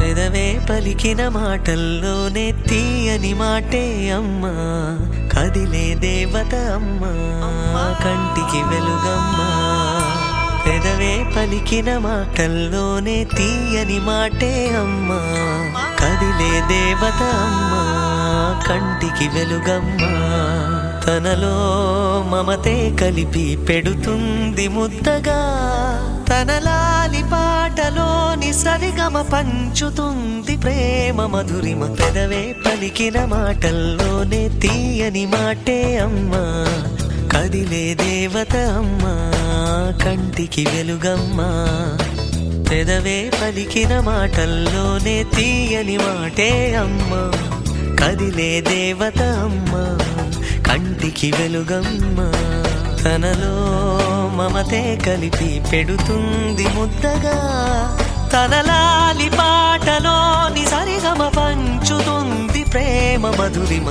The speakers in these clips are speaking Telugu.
పెదవే పలికిన మాటల్లోనే తీయని మాటే అమ్మా, కదిలే దేవత అమ్మా, కంటికి వెలుగమ్మా. పెదవే పలికిన మాటల్లోనే తీయని మాటే అమ్మా, కదిలే దేవత అమ్మా, కంటికి వెలుగమ్మా. తనలో మమతే కలిపి పెడుతుంది ముద్దగా, తన లాలి పాటలోని సరిగమ పంచుతుంది ప్రేమ మధురిమ. పెదవే పలికిన మాటల్లోనే తీయని మాటే అమ్మా, కదిలే దేవత అమ్మా, కంటికి వెలుగమ్మా. పెదవే పలికిన మాటల్లోనే తీయని మాటే అమ్మా, కదిలే దేవత అమ్మా, కంటికి వెలుగమ్మా. తనలో మమతే కలిపి పెడుతుంది ముద్దగా, తన లాలి పాటలోని సరిగమ పంచుతుంది ప్రేమ మధురిమ.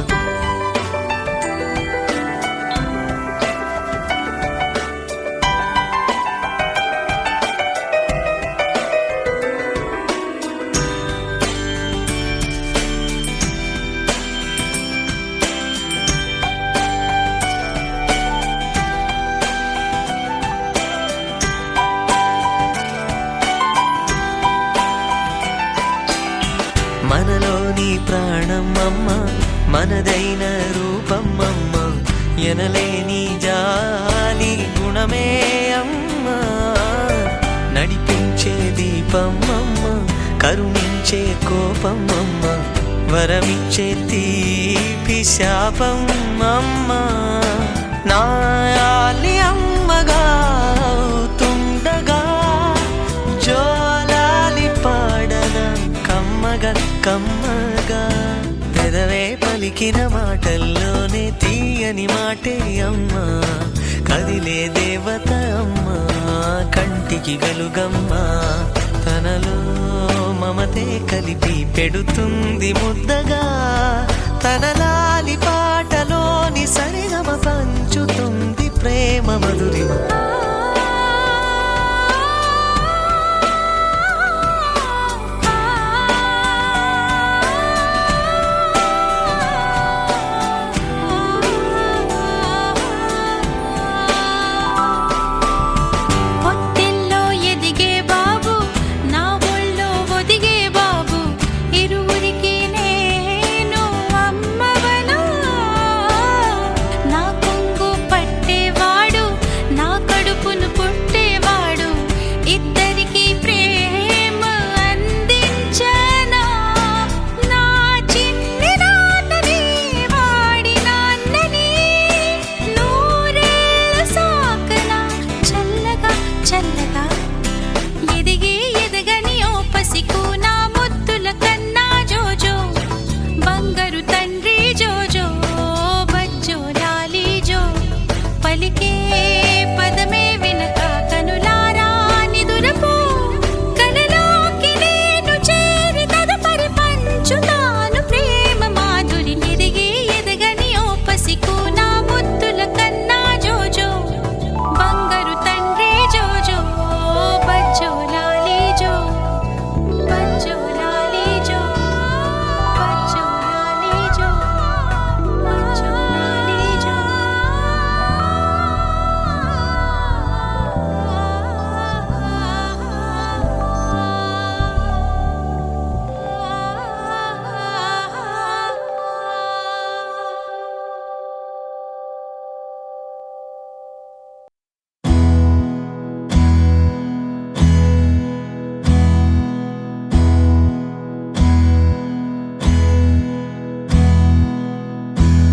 మనలోని ప్రాణం అమ్మ, మనదైన రూపం అమ్మ, ఎనలేని జాలి గుణమే అమ్మ. నడిపించే దీపం అమ్మ, కరుణించే కోపం అమ్మ, వరమిచ్చే తీపి శాపం అమ్మ. నాయాలి అమ్మగా అవుతుండగా, జోలాలి పాడన కమ్మగా కమ్మగా. పెదవే పలికిన మాటల్లోనే తీయని మాటే అమ్మా, కదిలే దేవత అమ్మా, కంటికి వెలుగమ్మా. తనలో మమతే కలిపి పెడుతుంది ముద్దగా, తన లాలి పాటలోని సరిగమ పంచుతుంది ప్రేమ మధురిమ.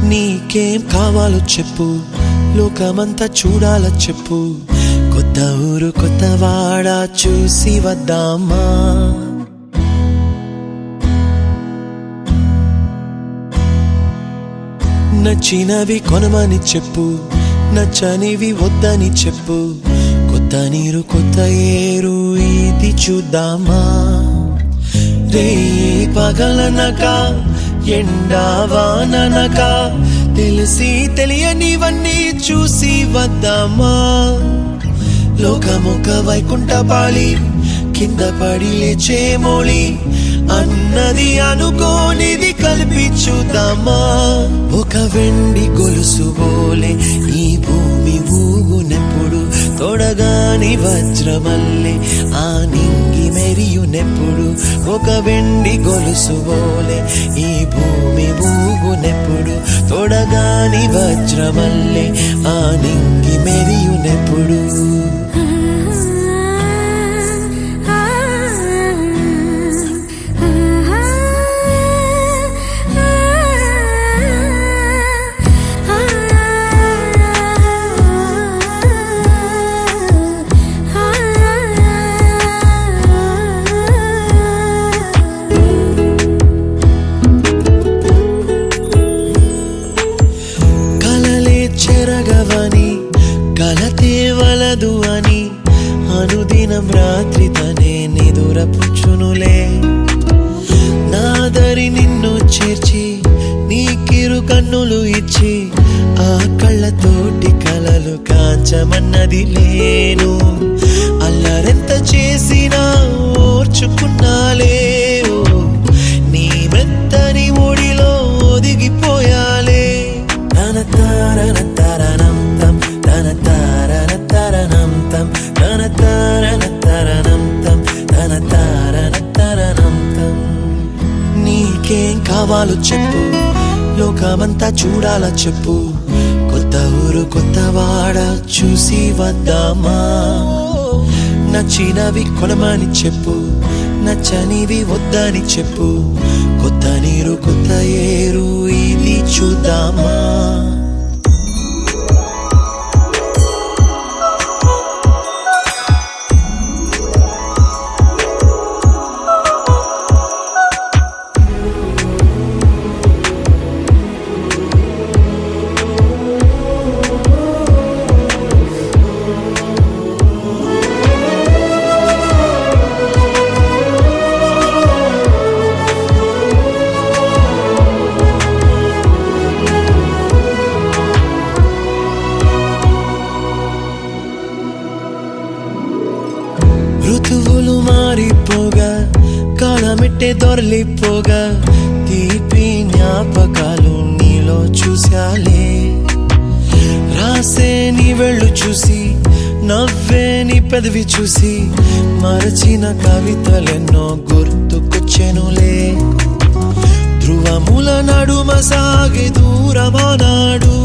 నీకేం కావాలో చెప్పు, లోకమంతా చూడాల చెప్పు, కొత్త ఊరు కొత్త వాడ చూసి వద్దామా. నచ్చినవి కొనమని చెప్పు, నచ్చనివి వద్దని చెప్పు, కొత్త నీరు కొత్త ఏరు ఇది చూద్దామా. రే పగలనక ఎండావాననక తెలిసి తెలియనివన్నీ చూసి వద్దామా. లోకమొక వైకుంఠపాళి, కింద పడి లేచే మోళి, అన్నది అనుకోనిది కలిపి చూద్దామా ఒక వెండి గొలుసు బోలే ఈ భూమి ఊగునెప్పుడు తొడగాని వజ్రమల్లె ఆ నింగి మెరియునెప్పుడు ఒక వెండి గొలుసు బోలే ఈ భూమి ఊగునెప్పుడు తొడగాని వజ్రమల్లె ఆ నింగి మెరియునెప్పుడు చెరగవని కలతే వలదు అని అనుదినం రాత్రి తనే నిదురపుచ్చునులే నాదరి నిన్ను చేర్చి నీకిరు కన్నులు ఇచ్చి ఆ కళ్ళతోటి కలలు కాంచమన్నది లేను అల్లరెంత చేసినా ఓర్చుకున్నాలే నీ మెత్తని ఒడిలో ఒదిగిపోయాలే తన తారన తరణం తం తన తారన తరణం తం తన తారన తరణం తం తన తారన తరణం తం నీకేం కావాలో చెప్పు లోకమంతా చూడాల చెప్పు కొత్త ఊరు కొత్త వాడ చూసి వద్దామా నచ్చినవి కొనమని చెప్పు నచ్చనివి వద్దని చెప్పు కొత్త నీరు కొత్త ఏరు ఇది చూద్దామా ఋతువులు మారిపోగా కాలమెట్టే దొరలిపోగా తీపి జ్ఞాపకాలు నీలో చూశాలే రాసే నీ వెళ్ళు చూసి నవ్వే నీ పెదవి చూసి మరచిన కవితలెన్నో గుర్తుకొచ్చెనులే ధ్రువముల నడుమ సాగే దూరమానాడు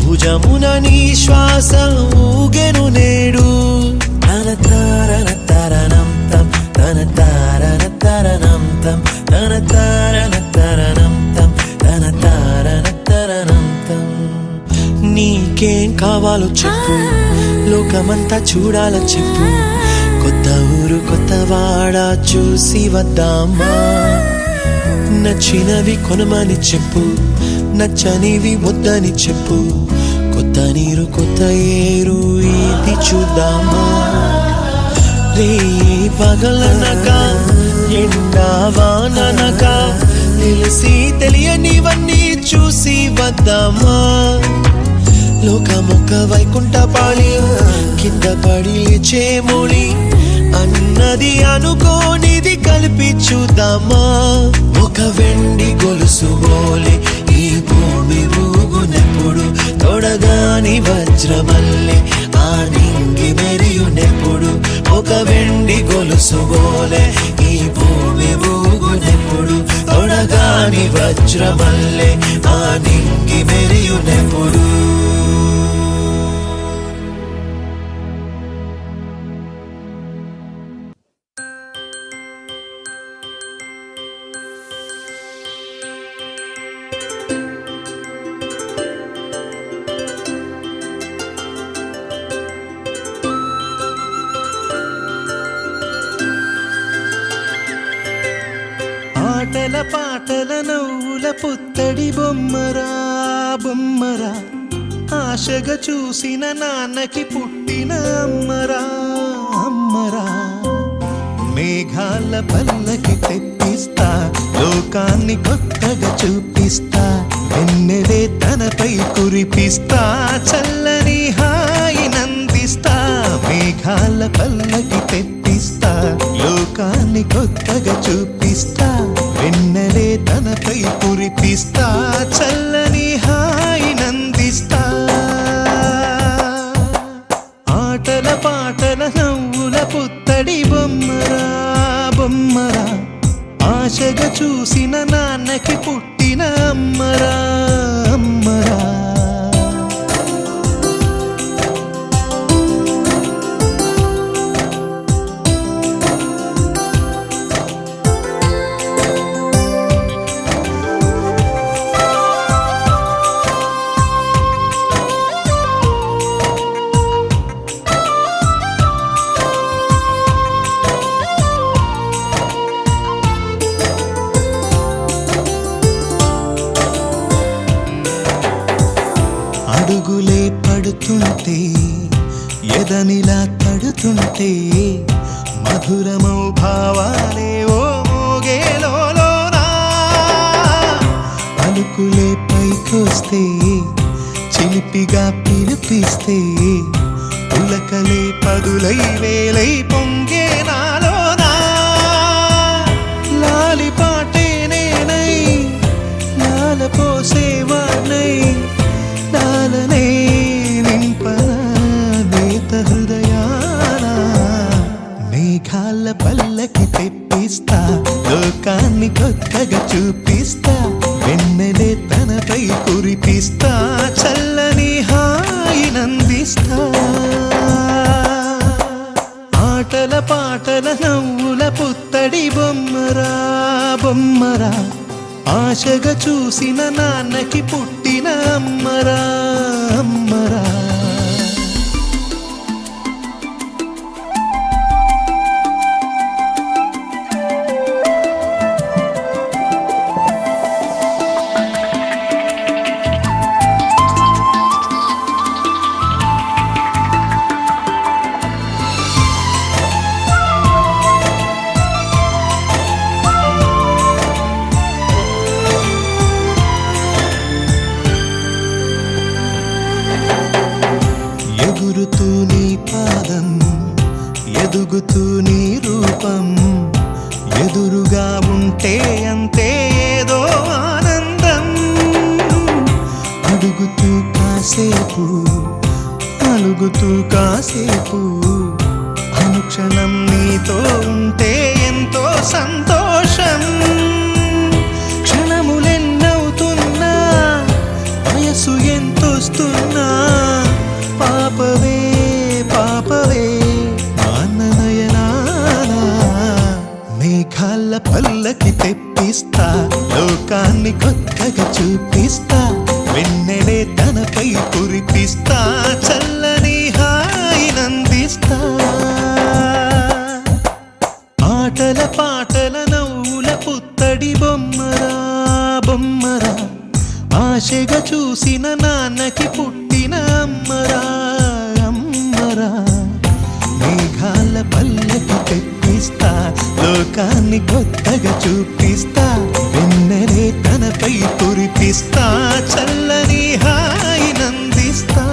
భుజమున నీ శ్వాస ఊగెను నేడు తన తారన తరణం తం తన తారన తరణం తం తన తారన తరణం తం తన తారన తరణం తం నీకేం కావాలో చెప్పు లోకమంతా చూడాల చెప్పు కొత్త ఊరు కొత్త వాడ చూసి వద్దామా నచ్చినవి కొనమని చెప్పు నచ్చనివి వద్దని చెప్పు కొత్త నీరు కొత్త ఏరు ఇది చూద్దామా రే పగలనక ఎండా వాననక తెలిసి తెలియనివన్నీ చూసి వద్దామా లోకమొక్క వైకుంఠపాళి కింద పడి లేచే మోళి అన్నది అనుకోనిది కలిపి చూద్దామా ఒక వెండి గొలుసు బోలే ఈ భూమి ఊగునెప్పుడు తొడగాని వజ్రమల్లె ఆ నింగి మెరియునెప్పుడు ఒక వెండి గొలుసు బోలే ఈ భూమి ఊగునెప్పుడు తొడగాని వజ్రమల్లె ఆ నింగి మెరియునెప్పుడు ఆటల పాటల నవ్వుల పుత్తడి బొమ్మరా బొమ్మరా ఆశగా చూసిన నాన్నకి పుట్టిన అమ్మరా అమ్మరా మేఘాల పల్లకి తెప్పిస్తా లోకాన్ని కొత్తగా చూపిస్తా వెన్నెలే తనపై కురిపిస్తా చల్లని హాయి నందిస్తా మేఘ మేఘాల పల్లకి తెప్పిస్తా లోకాన్ని కొత్తగా చూపిస్తా వెన్నెలే తనపై కురిపిస్తా చల్లని హాయి నందిస్తా ఆటల పాటల నవ్వుల పుత్తడి బొమ్మరా బొమ్మరా ఆశగా చూసిన నాన్నకి పుట్టిన అమ్మరా అమ్మరా అడుగులే పడుతుంటే ఎదనిలా తడుతుంటే మధురమౌ భావాలే ఓ మోగేలోనా పలుకులే పైకొస్తే చిలిపిగా పిలిపిస్తే పులకలే పదులై వేలై పొంగే నాలోనా లాలి పాటే నేనై లాల పోసేవాణ్ణై లాలనే నింపన నేత హృదయాన మేఘాల పల్లకి తెప్పిస్తా లోకాన్ని కొత్తగా చూపిస్తా వెన్నెలే తనపై కురిపిస్తా చల్లని హాయి నందిస్తా ఆటల పాటల నవ్వుల పుత్తడి బొమ్మరా బొమ్మరా ఆశగా చూసిన నాన్నకి పుట్టిన అమ్మరా అమ్మరా ఎగురుతూ నీ పాదం ఎదుగుతూ నీ రూపం ఎదురుగా ఉంటే అంతే ఏదో ఆనందం అడుగుతూ కాసేపు అలుగుతూ కాసేపు అనుక్షణం నీతో ఉంటే ఎంతో సంతోషం క్షణములెన్నవుతున్నా వయసు ఎంతొస్తున్నా పాపవే పాపవే మాననయనానా మేఘాల పల్లకి తెప్పిస్తా లోకాన్ని కొత్తగా చూపిస్తా వెన్నెలే తనపై కురిపిస్తా చల్లని హాయి నందిస్తా ఆటల పాటల నవ్వుల పుత్తడి బొమ్మరా బొమ్మరా ఆశగా చూసిన నాన్నకి పుట్టిన అమ్మరా అమ్మరా మేఘాల పల్లకి తెప్పిస్తా లోకాన్ని కొత్తగా చూపిస్తా వెన్నెలే తనపై కురిపిస్తా చల్లని హాయి నందిస్తా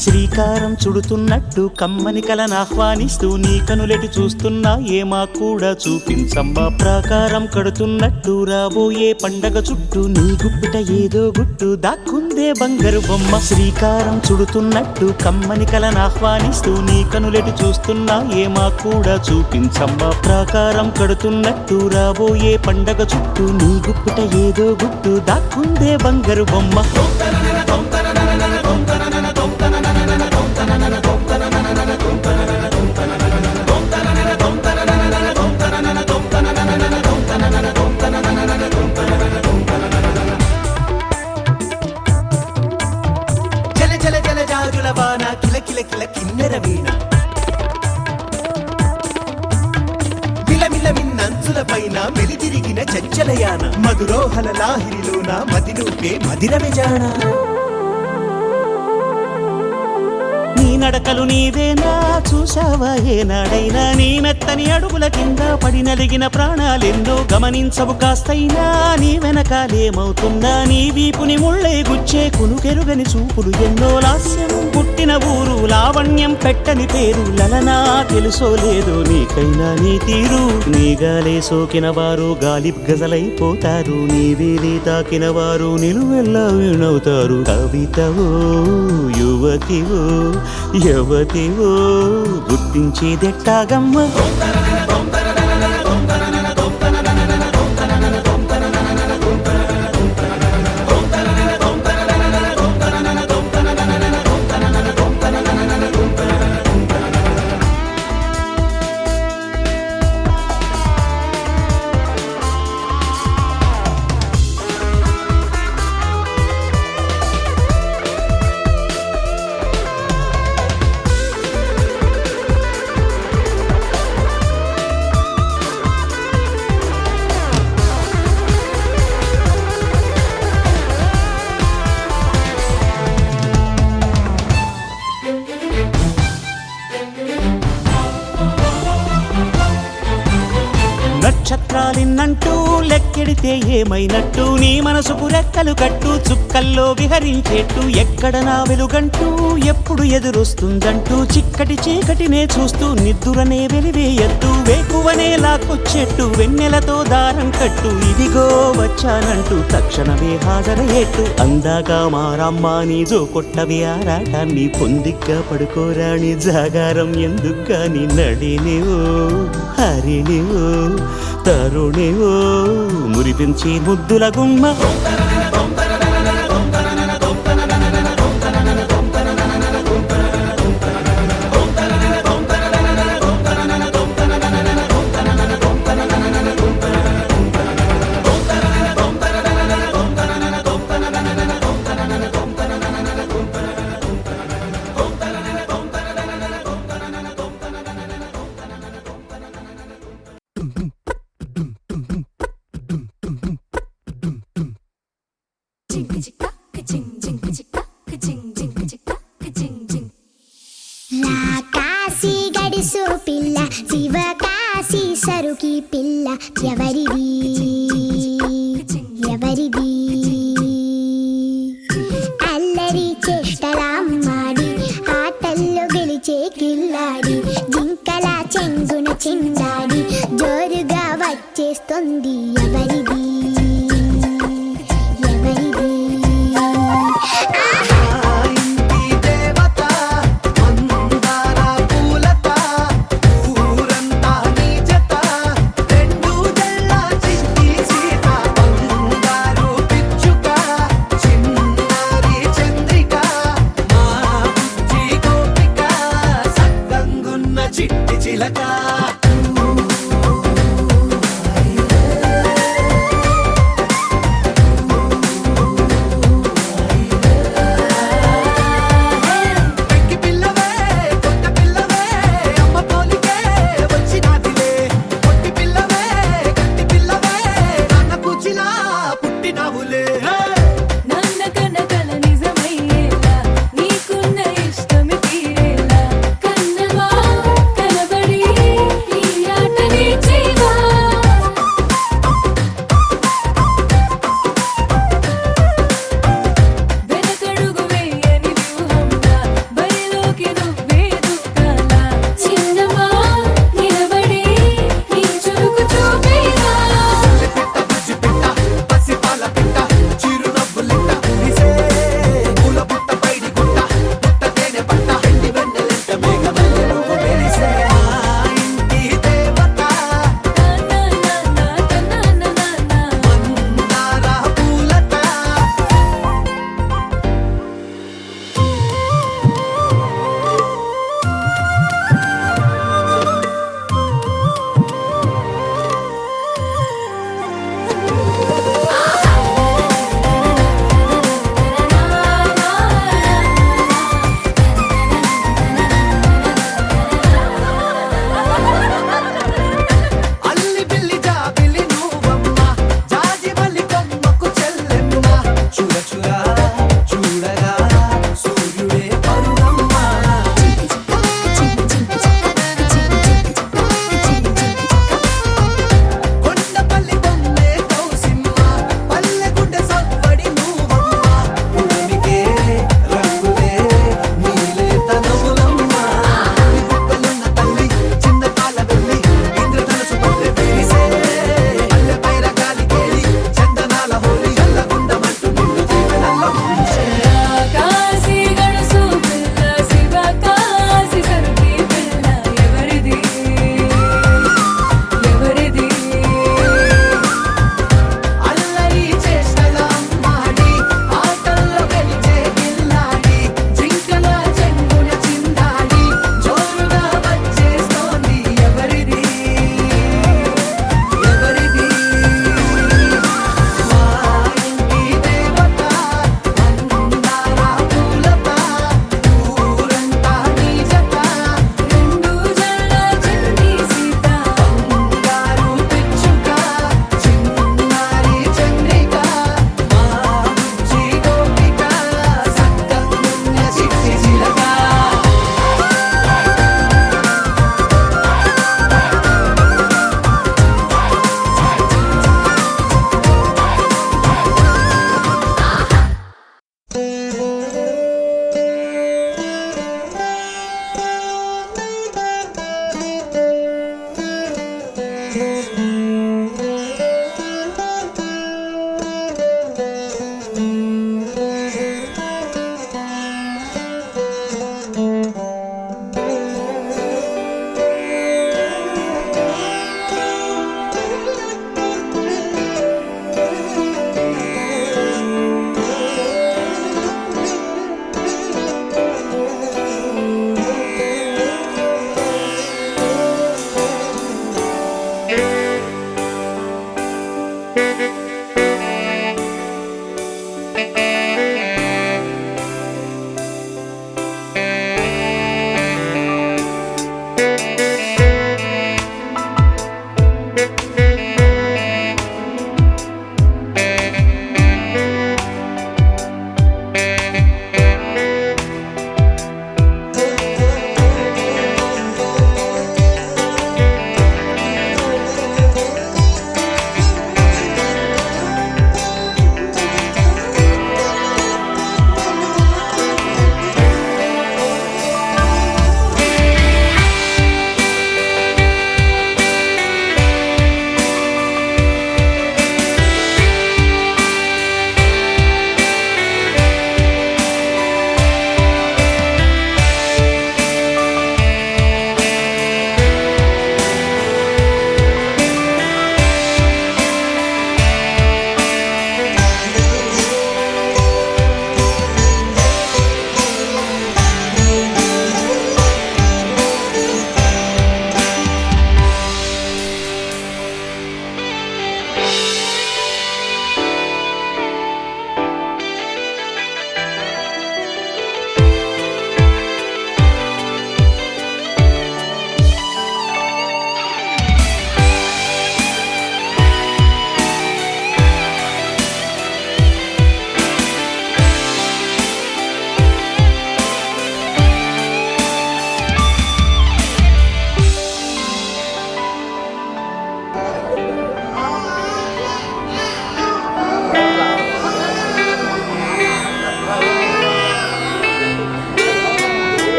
శ్రీకారం చుడుతున్నట్టు కమ్మని కలను ఆహ్వానిస్తూ నీ కనులెటి చూస్తున్నా ఏమా కూడా చూపించమ్మా ప్రాకారం కడుతున్నట్టు రాబోయే పండగ చుట్టూ నీ గుప్పిట ఏదో గుట్టు దాక్కుందే బంగారు బొమ్మ శ్రీకారం చుడుతున్నట్టు కమ్మని కలను ఆహ్వానిస్తూ నీ కనులెటి చూస్తున్నా ఏమా కూడా చూపించమ్మా ప్రాకారం కడుతున్నట్టు రాబోయే పండగ చుట్టూ నీ గుప్పిట ఏదో గుట్టు దాక్కుందే బంగారు బొమ్మ వాన కిల కిల కిన్నెర వీణ మిలమిల మిన్నంచుల పైన మెలితిరిగిన చంచలయాన మధురోహల లాహిరిలోన మదినూపే మదిరమే జాణ నీ నడకలు నీవేనా చూసావా ఏనాడైనా నీ మెత్తని అడుగుల కింద పడి నలిగిన ప్రాణాలెన్నో గమనించవు కాస్తైనా నీ వెనకాలేమవుతుందా నీ వీపుని ముళ్ళే గుచ్చే కునుకెరుగని చూపులు ఎన్నో లాస్యం పుట్టిన ఊరు లావణ్యం పెట్టని పేరు లలనా తెలుసో లేదో నీకైనా నీ తీరు నీ గాలే సోకిన వారు గాలి గజలైపోతారు నీ వేలి తాకిన వారు నిలువెల్లా వీణవుతారు కవితవో యువతివో యువతివో గుర్తించేదెట్టాగమ్మ నక్షత్రాలిన్నంటూ లెక్కెడితే ఏమైనట్టు నీ మనసుకు రెక్కలు కట్టు చుక్కల్లో విహరించేట్టు ఎక్కడ నా వెలుగంటూ ఎప్పుడు ఎదురొస్తుందంటూ చిక్కటి చీకటినే చూస్తూ నిద్దురనే వెలివేయద్దు వేకువనే లాక్కొచ్చేట్టు వెన్నెలతో దారం కట్టు ఇదిగో వచ్చానంటూ తక్షణమే హాజరయ్యేట్టు అందాక మారమ్మ నీ జో కొట్టవి ఆరాటాన్ని పొందిగ్గా పడుకోరాని జాగారం ఎందుకని నడినివో హరినివో తరుణివో మురిపించి ముద్దుల గుమ్మ కాశీ గడిసు పిల్ల శివకాశీ సరుకి పిల్ల ఎవరిది ఎవరిది అల్లరి చేష్టలామ్మాడి ఆటల్లో గెలిచే కిల్లాడి జింకల చెంగున చిందాడి జోరుగా వచ్చేస్తుంది ఎవరిది ఎవరిది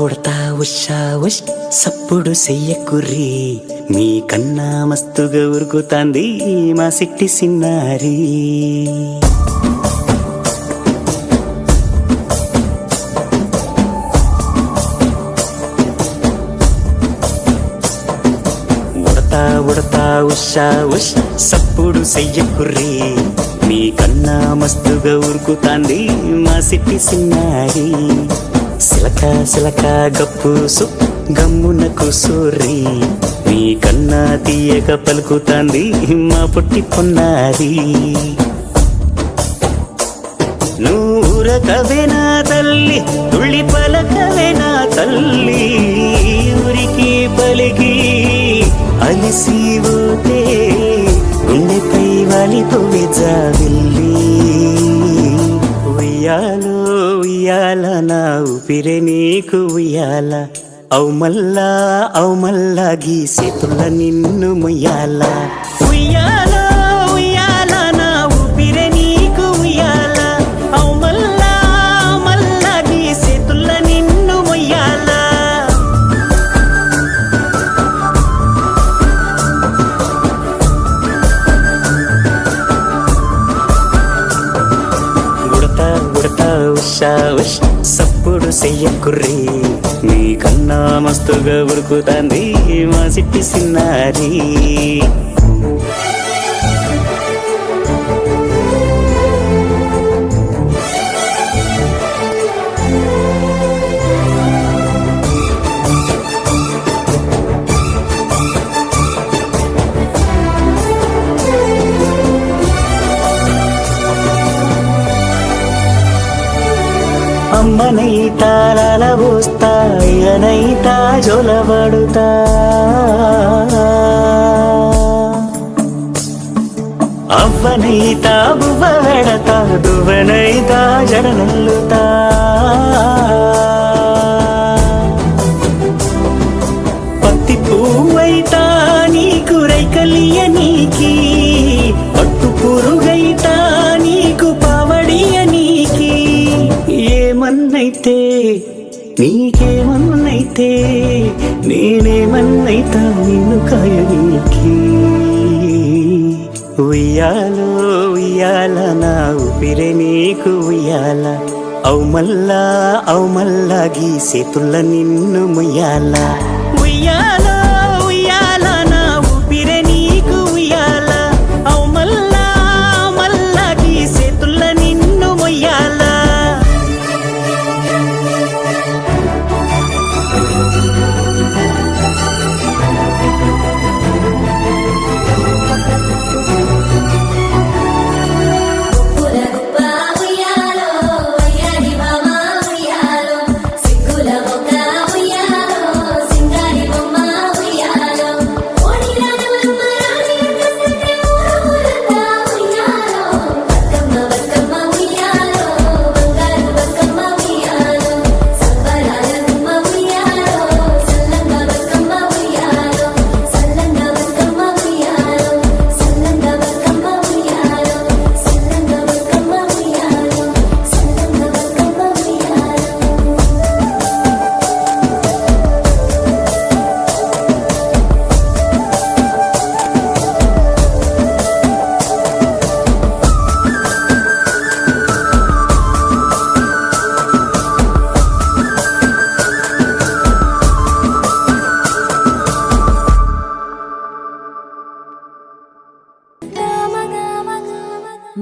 ఉడతా ఉషా ఉష్ సప్పుడు చెయ్యకుర్రి మీ కన్నా మస్తుగా ఉరుకుతాంది మా సిట్టి సిన్నారి ఉడతా ఉషా ఉష్ సప్పుడు చెయ్యకుర్రి మీ కన్నా మస్తుగా ఉరుకుతాంది మా సిట్టి సిన్నారి సిలక సిలక గప్పు సు గమ్మున కూసోర్రి మీ కన్నా తీయక పలుకుతాంది మా పొట్టి పొన్నారి నూరకవేనా తల్లి తుళ్ళి పలకవేనా తల్లి ఊరికి పలికి అలిసిపోతే గుండెపై వాలిపోవే జావిల్లి ఉయ్యాలో ఉయ్యాల నా ఊపిరే నీకు ఉయ్యాల అవు మల్లా గీసేతుల్ల నిన్ను ముయ్యాల ఉయ్యాలో ఉయ్యాల నా ఊపిరే నీకు ఉయ్యాల అవు మల్లా గీసేతుల్ల నిన్ను ముయ్యాల ఉడతా ఉషా ఉష్ సప్పుడు చెయ్యకుర్రి మీ కన్నా మస్తుగా ఉరుకుతాంది మా సిట్టి సిన్నారి అమ్మనైతా లలబోస్తా అయ్యనైతా జొలబడుతా అవ్వనైతా బువ్వ వెడతా దువ్వనైతా జడనల్లుతా పత్తి పువ్వైతా నీకు రైకలియ నీకి పట్టు పురుగైతా నీకు పావడియ నీకి ఏమన్నైతే నీకేమన్నైతే నేనేమన్నైతా నిన్ను కాయనీకి ఉయ్యాలో ఉయ్యాల నా ఊపిరే నీకు ఉయ్యాల అవు మల్లా గీసేతుల్ల నిన్ను ముయ్యాల ఉయ్యాలో ఉయ్యాల నా ఊపిరే నీకు ఉయ్యాల అవు మల్లా గీసేతుల్ల నిన్ను ముయ్యాల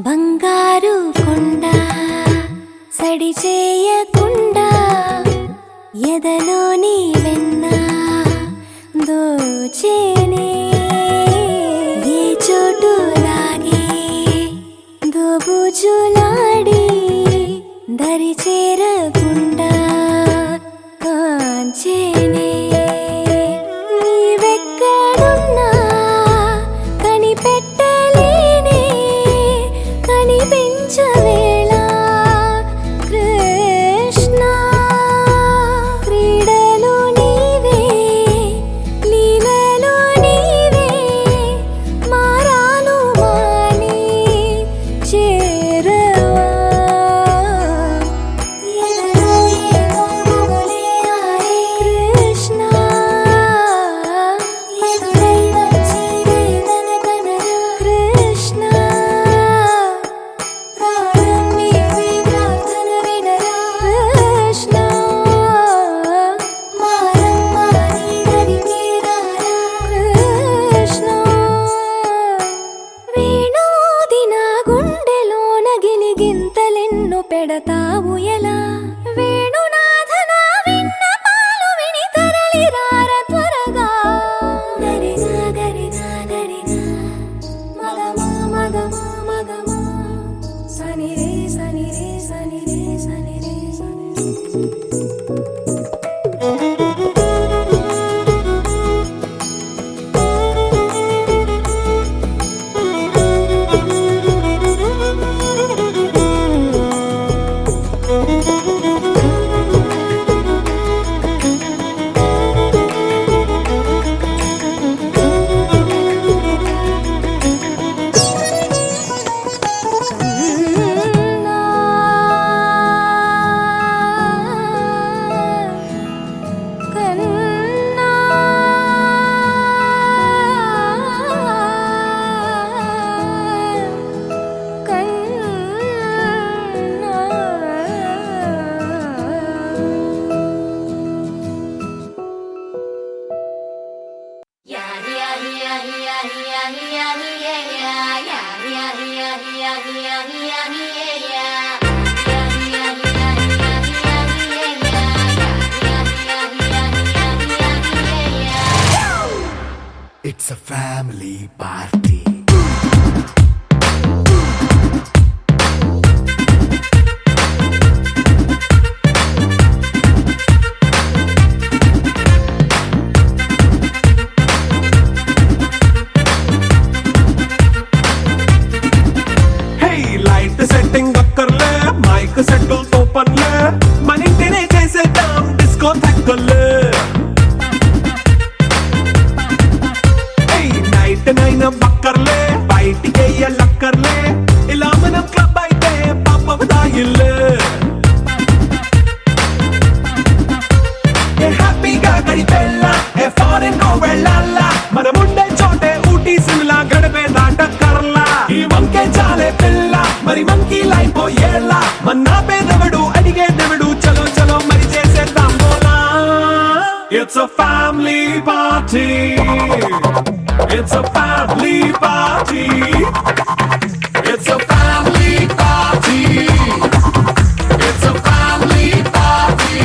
బంగారు కొండ సడి చేయకుండా ఎదలోని వెన్న దోచేనే ఏ చోటు లాగే దోబుజులాడి దరి చేరకుండా కాంచేనే నీవెక్కడున్నా కనిపెట్టలేనే కనిపించవేళ కృష్ణ క్రీడలు నీవే లీలలు నీవే మారాను మాని చేరవా ఎదలో కన్నా It's a family party. Hey, light setting అక్కర్లే మైక్ సెట్టుల్ తో పనిలే మన ఇంటినే చేసేద్దాం డిస్కో థక్కర్లే నైట్ నైన్ బక్కర్లే బయటికి లక్కర్లే ఇలా మనం క్లబ్ అయితే పాప దాయిల్లే హ్యాపీగా గడిపెళ్ళ ఏ ఫారెన్ కో వెళ్ళాల మనం ఉండే చోటే ఊటీ సిమ్లా గడిపే దాటక్కర్లా ఈ వంకే చాలే పిల్ల మరి మంకీ లైఫ్ ఏళ్ళ మన్నా పేదవడు అడిగే దేవుడు చలో చలో మరి చేసేద్దాం బోలా It's a family party. It's a family party. It's a family party. It's a family party.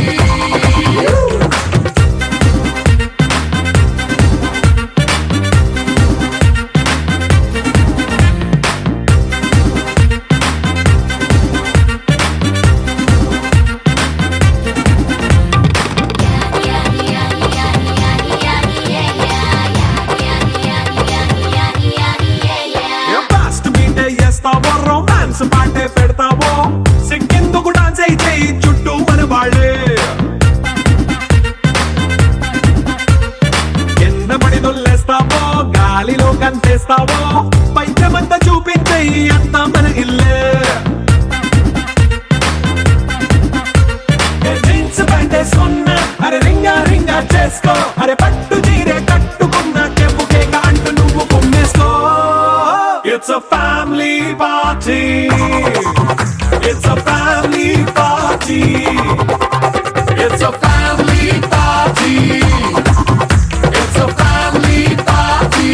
Romance పాటే పెడతావో సిగ్గెందుకు డాన్స్ అయితే చుట్టూ మన వాళ్ళే ఎన్న పడి దొల్లేస్తావో గాలిలో కంటేస్తావో పైద్యమంతా చూపించే అంతా మన ఇల్లే జీన్స్ ప్యాంటే సున్నా అరే రింగా రింగా చేసుకో అరే పట్టు చీరే కట్టుకున్న కెప్పు కేక అంటూ నువ్వు కుమ్మేసుకో It's a family party. It's a family party. It's a family party. It's a family party.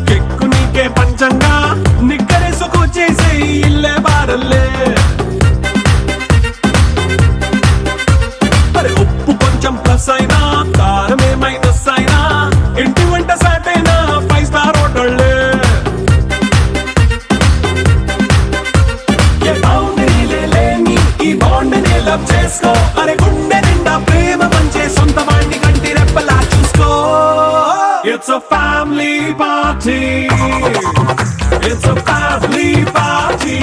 కెక్కు నీకే పంచంగా నిక్కరేసుకు చేసే ఇల్లే బారల్లే మరి ఉప్పు కొంచెం ప్లస్ అయినా కారమే మైనస్ అయినా ఇంటి వంట సాటైనా 5 స్టార్ హోటళ్ళే ఏ బౌండరీలే లేని ఈ బాండ్ని లవ్ చేసుకో అరే గుండె నిండా ప్రేమ పంచే సొంత వాడిని కంటి రెప్పలా చూసుకో It's a family party. It's a family party.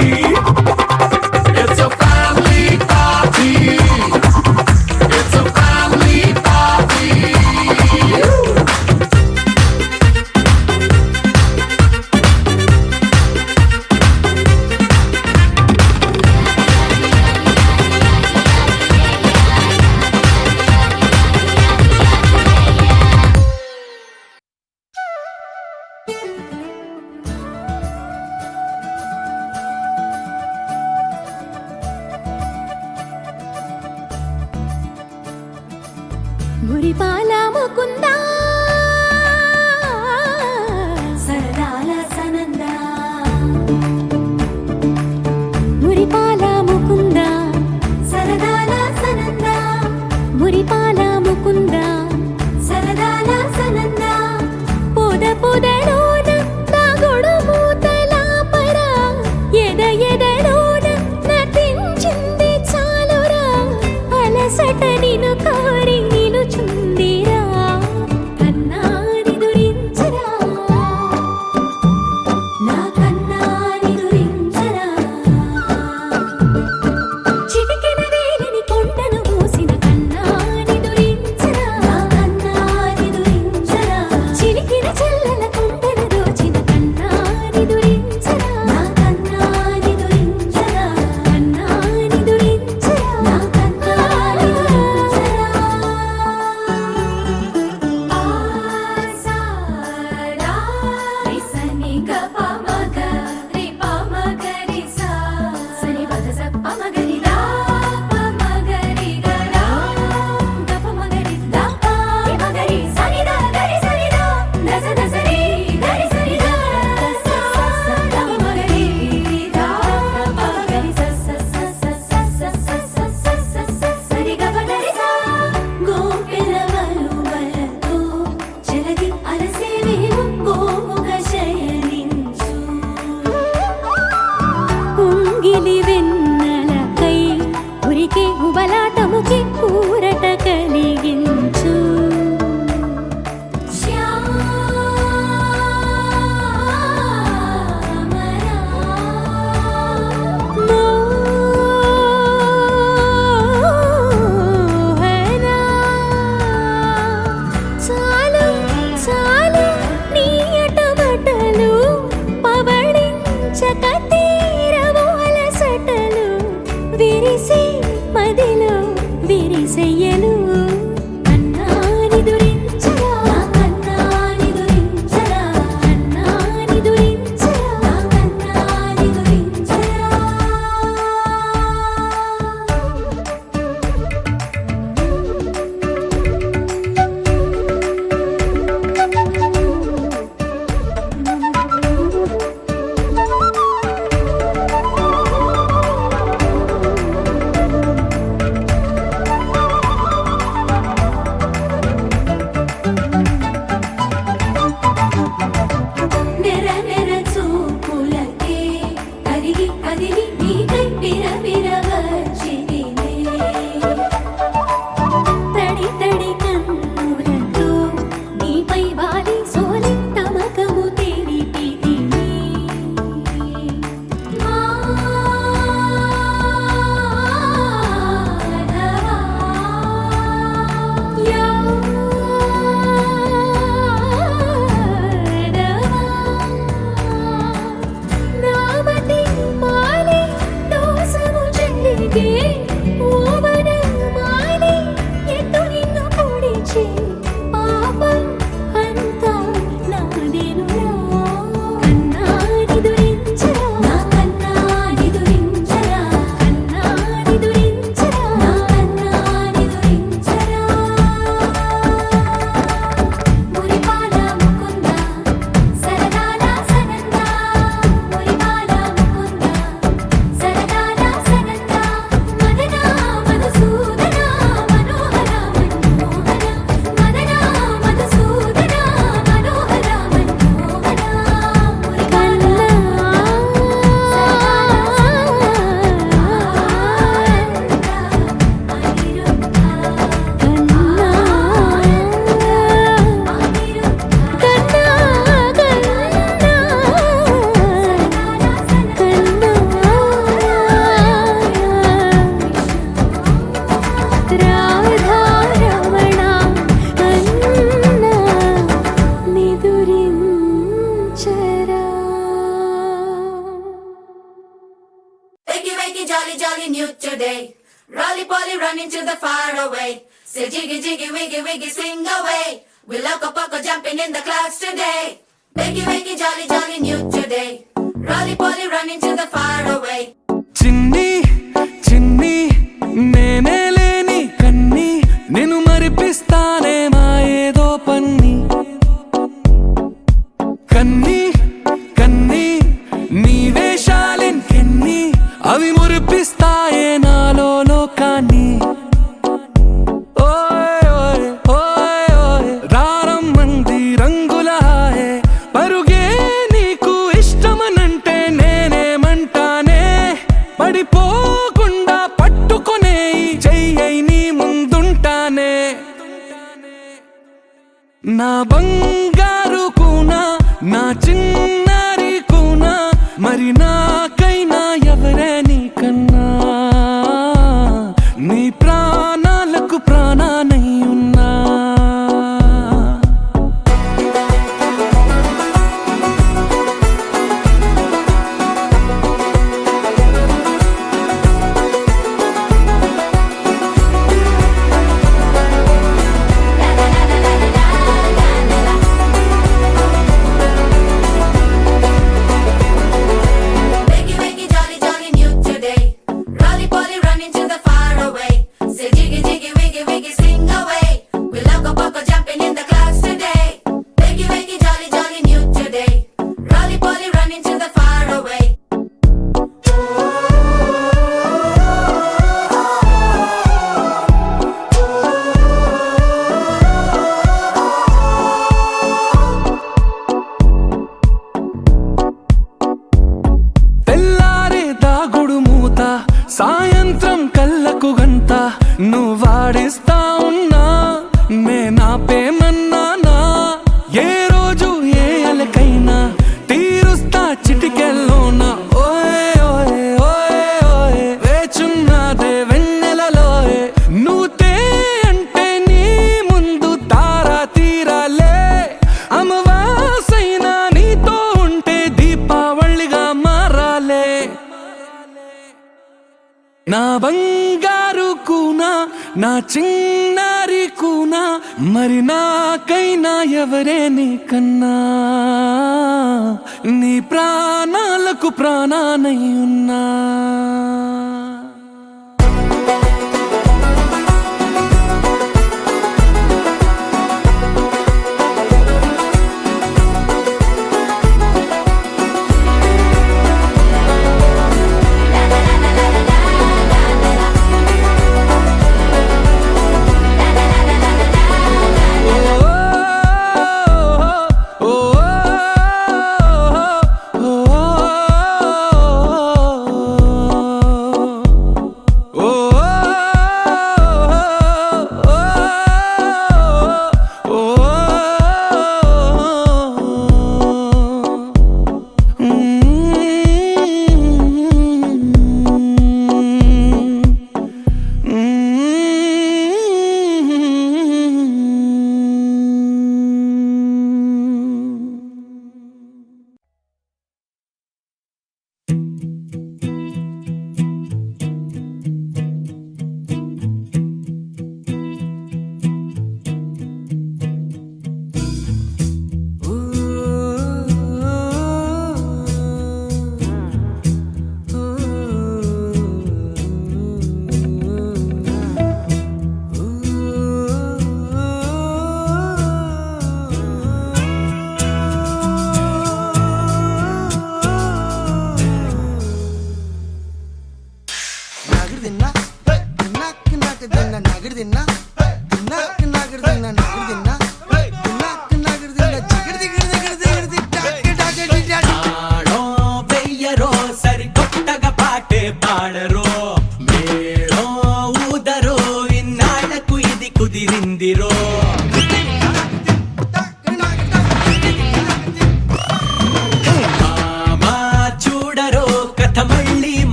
It's a family party. It's a family party. మురిపాల ముకుందా సరదాల సనందా మురిపాల ముకుందా సరదాల సనందా మురిపాల ముకుందా సరదాల సనందా పొద పొదలోన నాగొడు మూతల పరా ఎద ఎదలోన నటించింది చాలురా అలసట నిను కోరి నిలుచుందిరా jolly new today. Rolly poly running to the far away. Say jiggy jiggy wiggy wiggy swing away. We loco poco jumping in the clouds today. Wiggy wiggy jolly jolly new today. Rolly poly running to the far away. చిన్ని చిన్ని నేనే లేని కన్ని నేను మరిపిస్తానే మా ఏదో పన్ని కన్ని కన్ని నీ వేషాలెన్ని అవి మురిపిస్తాయే నాలో లోకాన్ని ఓయ్ ఓయ్ ఓయ్ ఓయ్ రారమ్మంది రంగుల హాయే పరుగే నీకు ఇష్టమనంటే నేనేమంటానే పడిపోకుండా పట్టుకునే చెయ్యై నీ ముందుంటానే నా బంగారు కూనా నా చిన్నారి కూనా మరి నాకైనా ఎవరే నీకన్నా నీ ప్రాణాలకు ప్రాణానై ఉన్నా Wiggy wiggy jolly jolly new today. Rolly poly running to the far away. Say jiggy jiggy wiggy wiggy swing away. We loco poco jumping in the clouds today. Wiggy wiggy jolly jolly new today. Rolly poly running to the far away. తెల్లారే దాగుడు మూత సాయంత్రం కళ్ళకు గంట నువ్వాడిస్తా ఉన్నా నేనాపేమన్నానా ఏ రోజు ఏ అలకైనా తీరుస్తా చిటికెల్లోనా ఓయ్ ఓయ్ ఓయ్ ఓయ్ వేచున్నదే వెన్నెలలోయే నువ్వుతే అంటే నీ ముందు తారా తీరాలే అమవాసైనా నీతో ఉంటే దీపావళిగా మారాలే నా బంగారు కూనా నా చిన్నారి కూనా మరి నాకైనా ఎవరే నీకన్నా నీ ప్రాణాలకు ప్రాణానై ఉన్నా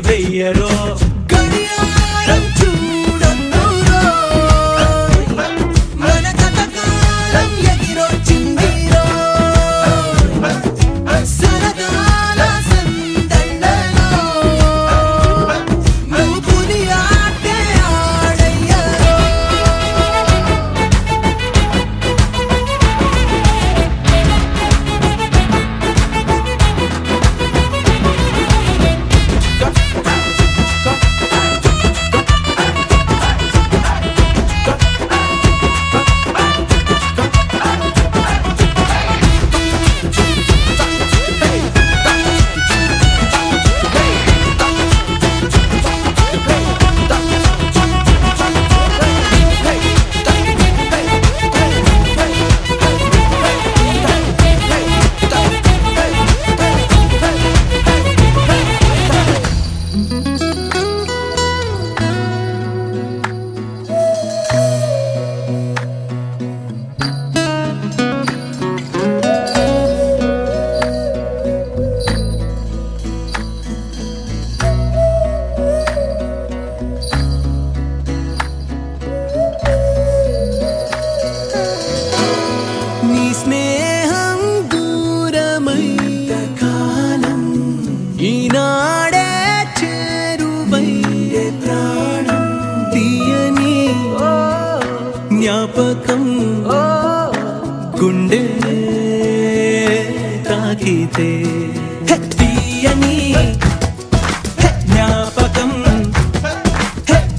వెయ్యరో గడియారం చూడొద్దురో మన కథకాలం ఎగిరొచ్చిందిరో జ్ఞాపకం గుండె తాకితే తీయని జ్ఞాపకం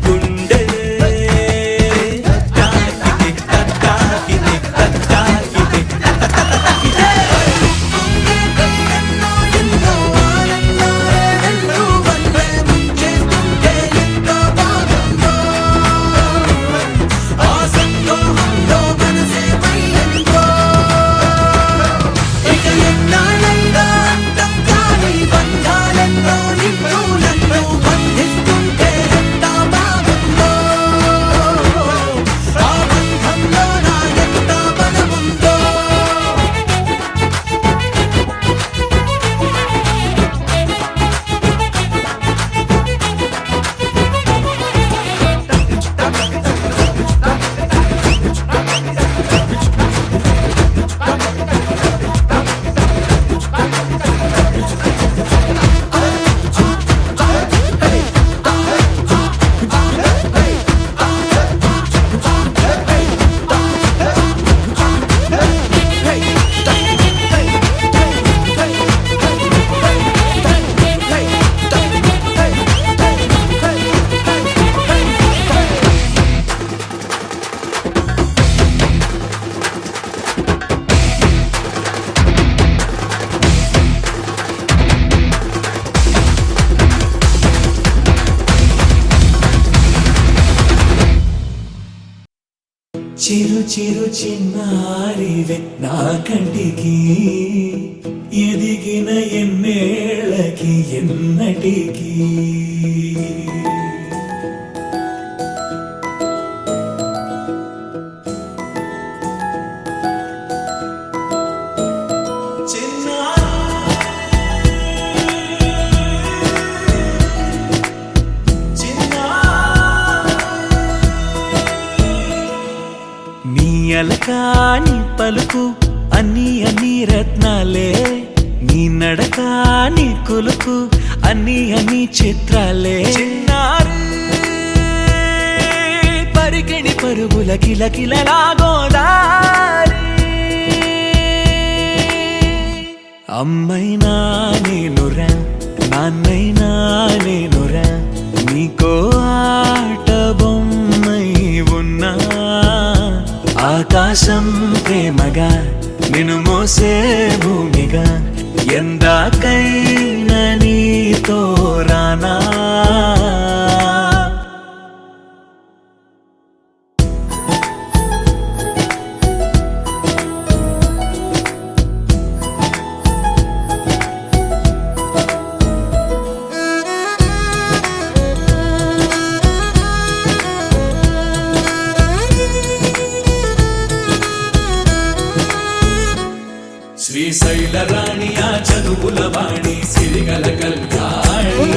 గుండె తాకితే తాకితే తాకితే చిరు చిరు చిన్నారివే నా కంటికి ఎదిగిన ఎన్నేళ్ళకి ఎన్నటికి అలకాని పలుకు అన్ని అన్ని రత్నాలే నీ నడకాని కులుకు అన్ని అన్ని చిత్రాలే చిన్నారు పరికిణి పరుగుల కిలకిలలాగోదారి అమ్మైనా నేనురా నాన్నైనా నేనురా నీకో ఆట బొమ్మై ఉన్నా ఆకాశం ప్రేమగా నిన్ను మోసే భూమిగా ఎందాకైనా నీతో రానా శ్రీశైల రాణియా చదువుల వాణి సిరిగల కళ్యాణి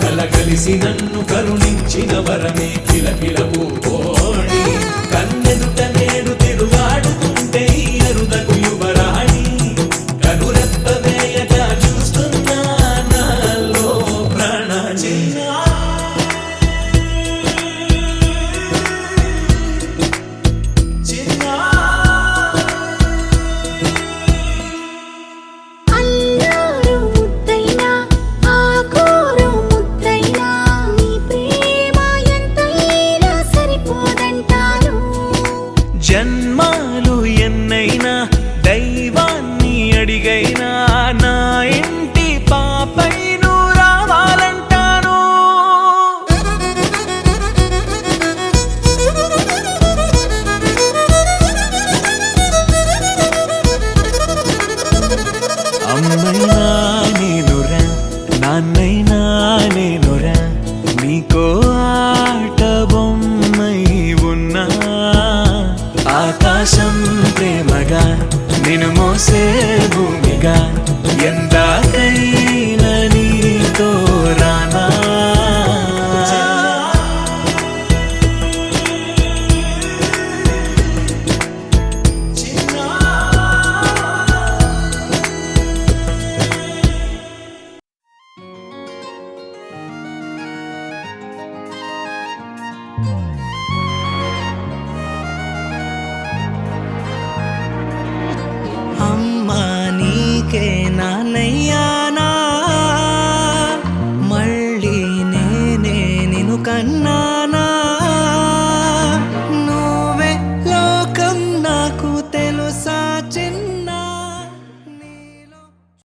కలగలిసి నన్ను కరుణించిన వరమే కిలకిల పూకోణి కన్నెదుట నేడు తిరుగాడుతుంటే అరుదకు యువరాణి కనురెప్ప వేయగా చూస్తున్నా నాలో ప్రాణ సరిపో కన్నా